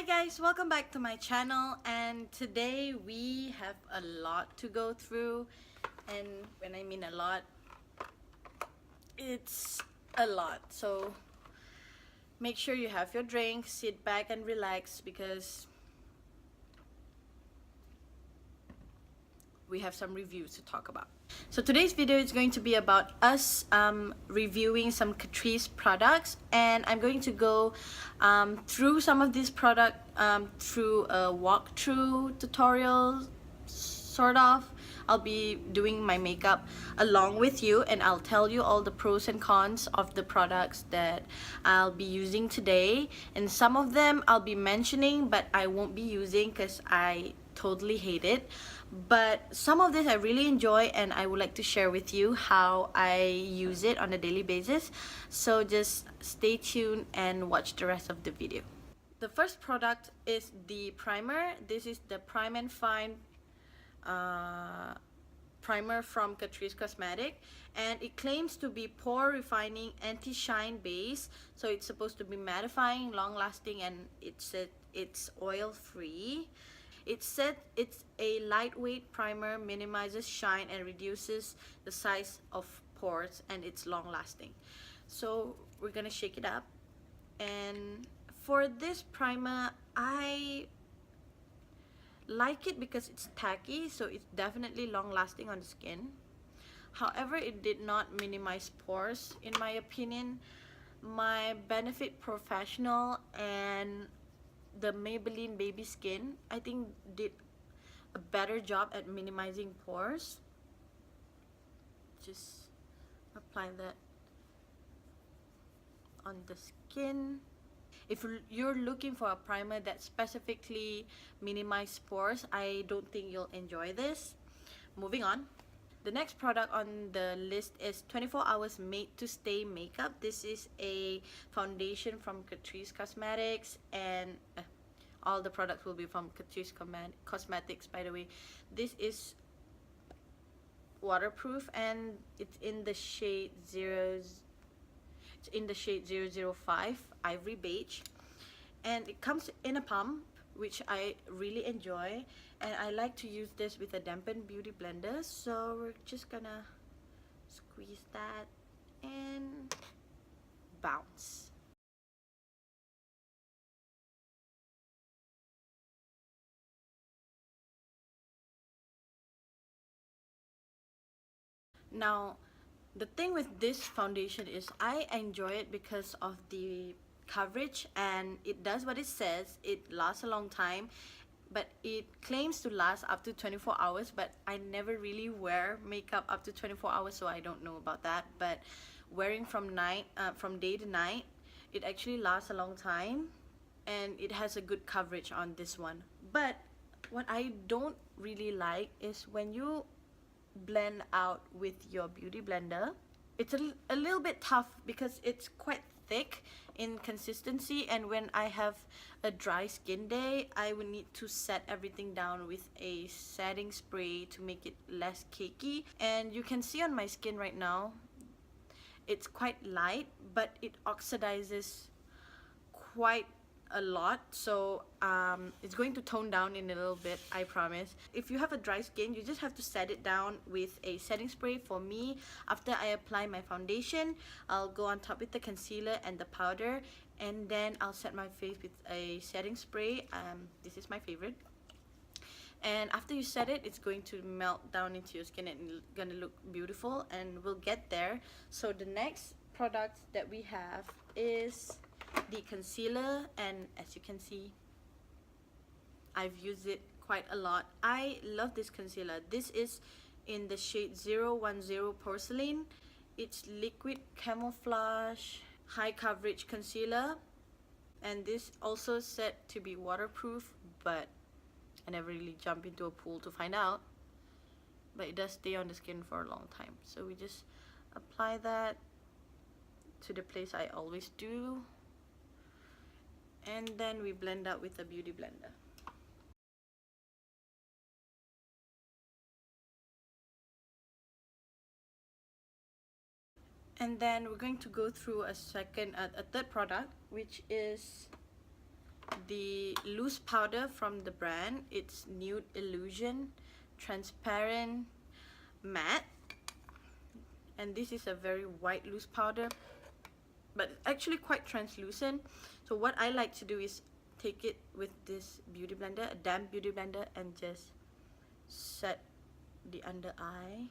guys, welcome back to my channel, and today we have a lot to go through. And when I mean a lot, it's a lot. So make sure you have your drink, sit back and relax, because we have some reviews to talk about. So today's video is going to be about us reviewing some Catrice products, and I'm going to go through some of these products through a walkthrough tutorial, sort of. I'll be doing my makeup along with you, and I'll tell you all the pros and cons of the products that I'll be using today. And some of them I'll be mentioning, but I won't be using because I totally hate it. But some of this I really enjoy, and I would like to share with you how I use it on a daily basis. So just stay tuned and watch the rest of the video. The first product is the primer. This is the Prime and Fine primer from Catrice Cosmetic, and it claims to be pore refining anti-shine base. So it's supposed to be mattifying, long lasting, and it said it's oil free. It said it's a lightweight primer, minimizes shine and reduces the size of pores, and it's long lasting. So we're gonna shake it up. And for this primer, I like it because it's tacky, so it's definitely long lasting on the skin. However, it did not minimize pores in my opinion. My Benefit Professional and the Maybelline Baby Skin, I think, did a better job at minimizing pores. Just apply that on the skin. If you're looking for a primer that specifically minimizes pores, I don't think you'll enjoy this. Moving on. The next product on the list is 24 Hours Made to Stay Makeup. This is a foundation from Catrice Cosmetics, and all the products will be from Catrice Cosmetics, by the way. This is waterproof, and it's in the shade 005 Ivory Beige, and it comes in a pump, which I really enjoy, and I like to use this with a dampened beauty blender. So we're just gonna squeeze that and bounce. Now, the thing with this foundation is I enjoy it because of the coverage, and it does what it says. It lasts a long time, but it claims to last up to 24 hours, but I never really wear makeup up to 24 hours, so I don't know about that. But wearing from day to night, it actually lasts a long time, and it has a good coverage on this one. But what I don't really like is when you blend out with your beauty blender, it's a little bit tough because it's quite thick in consistency, and when I have a dry skin day, I would need to set everything down with a setting spray to make it less cakey. And you can see on my skin right now, it's quite light, but it oxidizes quite a lot. So it's going to tone down in a little bit, I promise. If you have a dry skin, you just have to set it down with a setting spray. For me, after I apply my foundation, I'll go on top with the concealer and the powder, and then I'll set my face with a setting spray. This is my favorite. And after you set it, it's going to melt down into your skin and it's gonna look beautiful, and we'll get there. So the next product that we have is the concealer, and as you can see, I've used it quite a lot. I love this concealer. This is in the shade 010 Porcelain. It's liquid camouflage high coverage concealer, and this also said to be waterproof, but I never really jump into a pool to find out. But it does stay on the skin for a long time. So we just apply that to the place I always do, and then we blend out with a beauty blender. And then we're going to go through a third product, which is the loose powder from the brand. It's Nude Illusion Transparent Matte, and this is a very white loose powder, but actually quite translucent. So what I like to do is take it with this beauty blender, a damp beauty blender, and just set the under eye.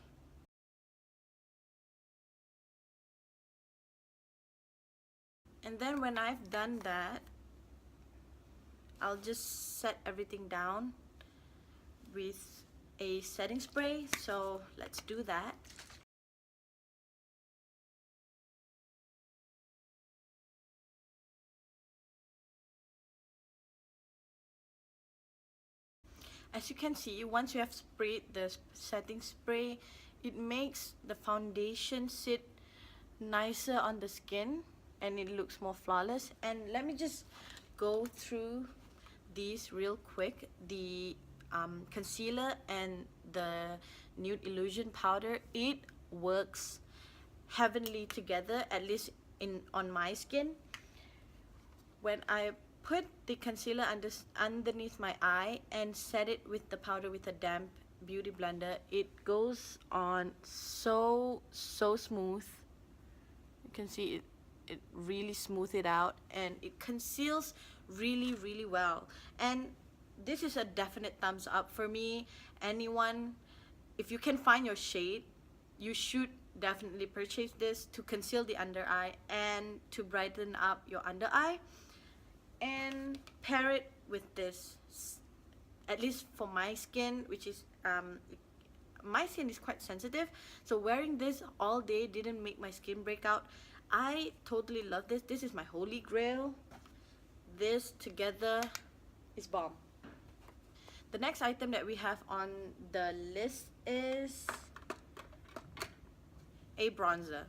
And then when I've done that, I'll just set everything down with a setting spray. So let's do that. As you can see, once you have sprayed the setting spray, it makes the foundation sit nicer on the skin and it looks more flawless. And let me just go through these real quick. The concealer and the Nude Illusion powder, it works heavenly together, at least on my skin. When I put the concealer underneath my eye and set it with the powder with a damp beauty blender, it goes on so smooth. You can see it really smooths it out, and it conceals really well. And this is a definite thumbs up for me. Anyone, if you can find your shade, you should definitely purchase this to conceal the under eye and to brighten up your under eye. And pair it with this, at least for my skin, which is my skin is quite sensitive, so wearing this all day didn't make my skin break out. I totally love this. This is my holy grail. This together is bomb. The next item that we have on the list is a bronzer.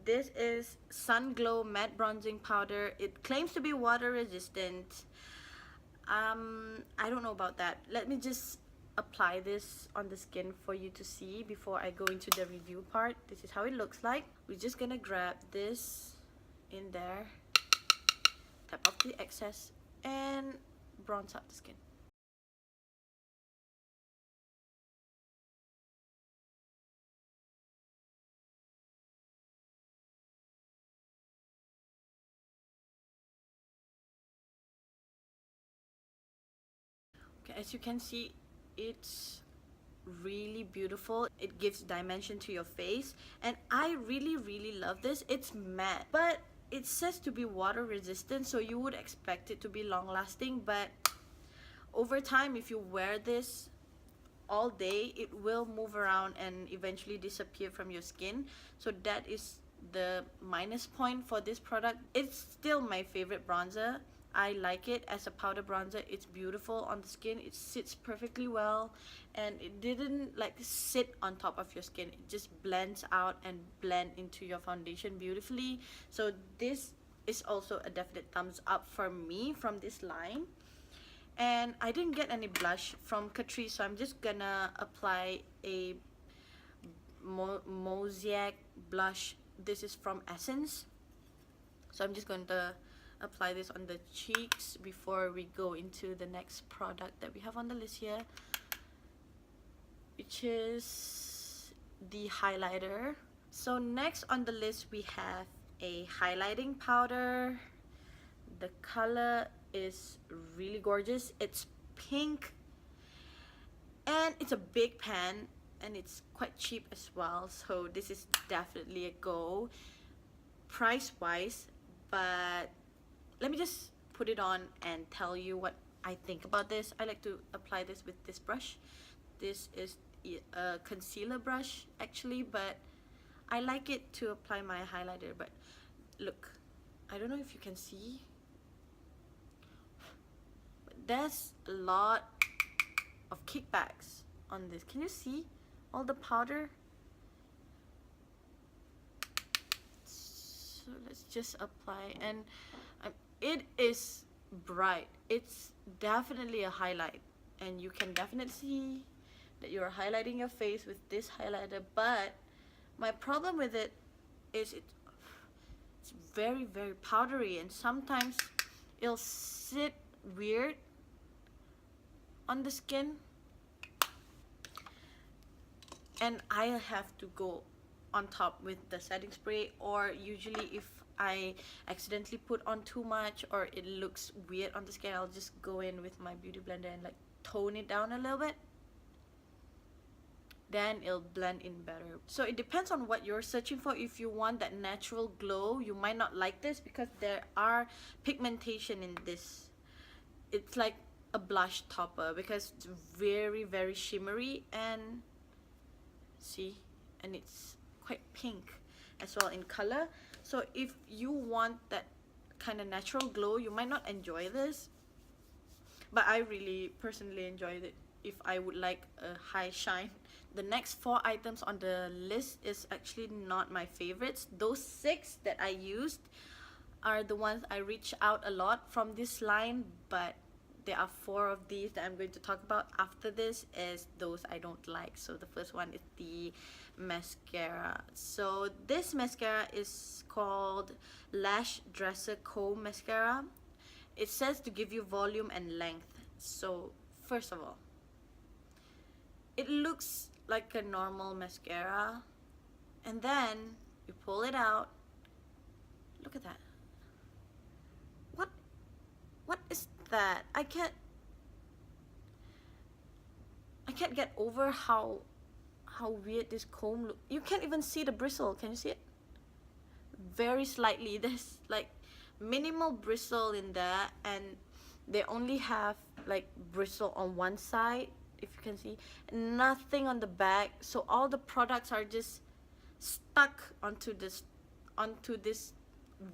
This is Sun Glow Matte Bronzing Powder. It claims to be water resistant. I don't know about that. Let me just apply this on the skin for you to see before I go into the review part. This is how it looks like. We're just gonna grab this in there, tap off the excess, and bronze up the skin. Okay, as you can see, it's really beautiful. It gives dimension to your face, and I really love this. It's matte, but it says to be water resistant, so you would expect it to be long lasting, but over time, if you wear this all day, it will move around and eventually disappear from your skin. So that is the minus point for this product. It's still my favorite bronzer. I like it as a powder bronzer. It's beautiful on the skin. It sits perfectly well, and it didn't like sit on top of your skin. It just blends out and blend into your foundation beautifully. So this is also a definite thumbs up for me from this line. And I didn't get any blush from Catrice, so I'm just gonna apply a Mozaic blush. This is from Essence, so I'm just going to apply this on the cheeks before we go into the next product that we have on the list here, which is the highlighter. So next on the list we have a highlighting powder. The color is really gorgeous. It's pink, and it's a big pan, and it's quite cheap as well, so this is definitely a go price wise. But let me just put it on and tell you what I think about this. I like to apply this with this brush. This is a concealer brush actually, but I like it to apply my highlighter. But look, I don't know if you can see, but there's a lot of kickbacks on this. Can you see all the powder? So let's just apply, and it is bright. It's definitely a highlight, and you can definitely see that you're highlighting your face with this highlighter. But my problem with it is it's very powdery, and sometimes it'll sit weird on the skin, and I have to go on top with the setting spray, or usually if I accidentally put on too much or it looks weird on the skin, I'll just go in with my beauty blender and like tone it down a little bit, then it'll blend in better. So it depends on what you're searching for. If you want that natural glow, you might not like this because there are pigmentation in this. It's like a blush topper because it's very, very shimmery, and see, and it's quite pink as well in color. So if you want that kind of natural glow, you might not enjoy this, but I really personally enjoyed it if I would like a high shine. The next 4 items on the list is actually not my favorites. Those 6 that I used are the ones I reach out a lot from this line, but there are 4 of these that I'm going to talk about after this is those I don't like. So the first one is the mascara. So this mascara is called Lash Dresser Kohl Mascara. It says to give you volume and length. So first of all, it looks like a normal mascara, and then you pull it out. Look at that. What is that? I can't get over how weird this comb look. You can't even see the bristle. Can you see it? Very slightly. There's like minimal bristle in there, and they only have like bristle on one side, if you can see, nothing on the back. So all the products are just stuck onto this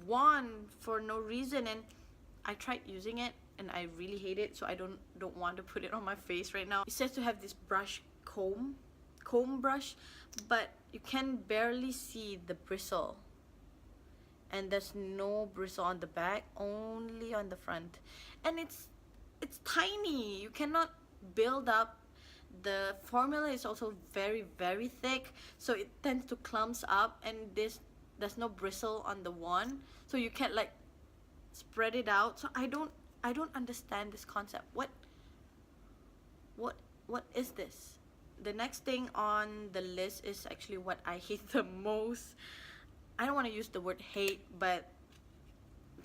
wand for no reason, and I tried using it and I really hate it, so I don't want to put it on my face right now. It says to have this brush comb brush, but you can barely see the bristle, and there's no bristle on the back, only on the front, and it's tiny. You cannot build up. The formula is also very, very thick, so it tends to clumps up, and there's no bristle on the wand, so you can't like spread it out. So I don't understand this concept. What is this? The next thing on the list is actually what I hate the most. I don't want to use the word hate, but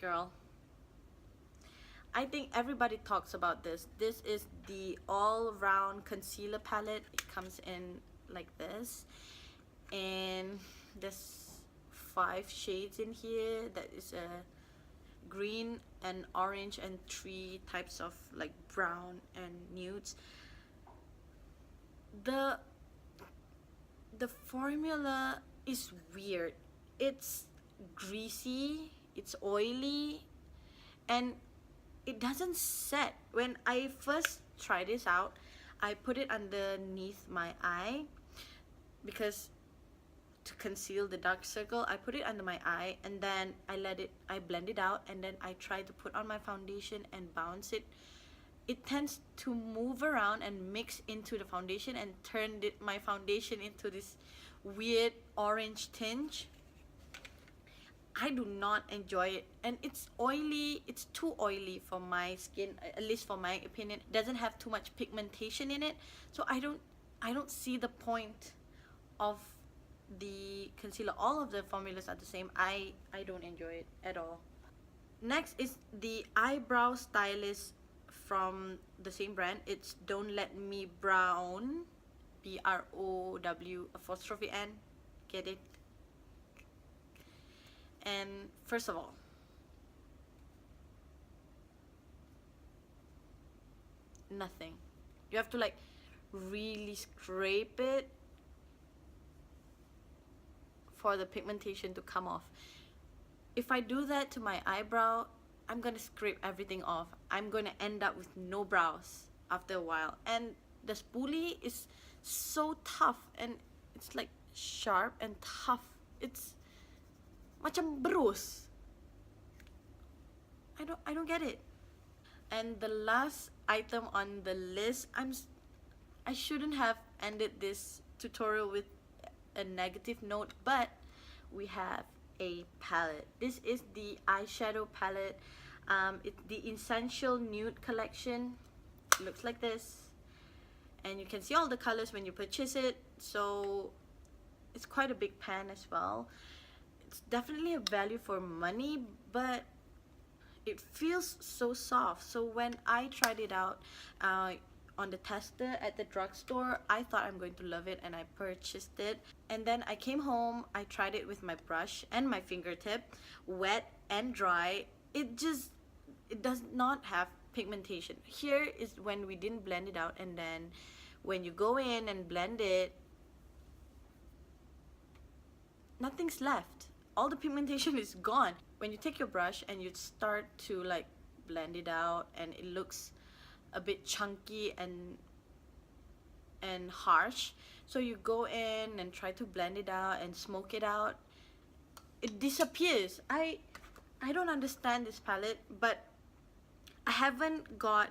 girl, I think everybody talks about this. This is the Allround concealer palette. It comes in like this, and there's 5 shades in here. That is a green and orange and 3 types of like brown and nudes. The formula is weird. It's greasy, it's oily, and it doesn't set. When I first tried this out, I put it underneath my eye because to conceal the dark circle. I put it under my eye, and then I blend it out, and then I try to put on my foundation and bounce it. It tends to move around and mix into the foundation and turn my foundation into this weird orange tinge. I do not enjoy it, and it's oily. It's too oily for my skin, at least for my opinion. It doesn't have too much pigmentation in it, so I don't see the point of the concealer. All of the formulas are the same. I don't enjoy it at all. Next is the Eyebrow Stylus from the same brand. It's Don't Let Me Brown, BROW''N. Get it? And first of all, nothing. You have to like really scrape it for the pigmentation to come off. If I do that to my eyebrow, I'm gonna scrape everything off. I'm gonna end up with no brows after a while. And the spoolie is so tough, and it's like sharp and tough. It's macam berus. I don't get it. And the last item on the list, I shouldn't have ended this tutorial with a negative note, but we have a palette. This is the eyeshadow palette. It's the Essential Nude collection. It looks like this, and you can see all the colors when you purchase it, so it's quite a big pan as well. It's definitely a value for money, but it feels so soft. So when I tried it out on the tester at the drugstore, I thought I'm going to love it, and I purchased it. And then I came home, I tried it with my brush and my fingertip, wet and dry. It does not have pigmentation. Here is when we didn't blend it out, and then when you go in and blend it, nothing's left. All the pigmentation is gone. When you take your brush and you start to like blend it out, and it looks a bit chunky and harsh, so you go in and try to blend it out and smoke it out, it disappears. I don't understand this palette, but I haven't got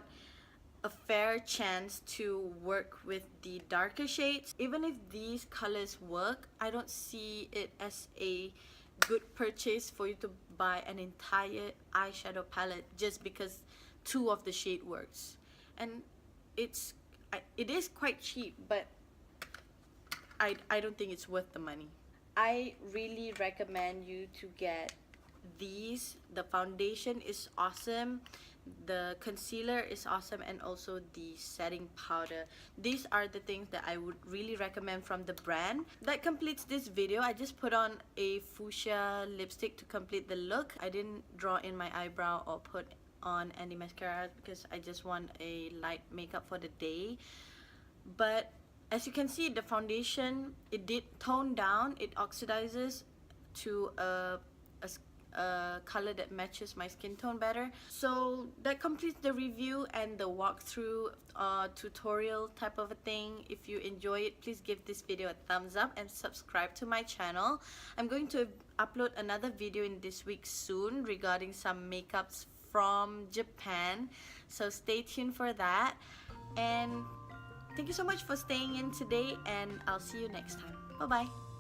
a fair chance to work with the darker shades. Even if these colors work, I don't see it as a good purchase for you to buy an entire eyeshadow palette just because 2 of the shade works. And it is quite cheap, but I don't think it's worth the money. I really recommend you to get these. The foundation is awesome, the concealer is awesome, and also the setting powder. These are the things that I would really recommend from the brand. That completes this video. I just put on a fuchsia lipstick to complete the look. I didn't draw in my eyebrow or put on any mascara because I just want a light makeup for the day. But as you can see, the foundation, it did tone down. It oxidizes to a color that matches my skin tone better. So that completes the review and the walkthrough tutorial type of a thing. If you enjoy it, please give this video a thumbs up and subscribe to my channel. I'm going to upload another video in this week soon regarding some makeups from Japan, so stay tuned for that. And thank you so much for staying in today, and I'll see you next time. Bye bye.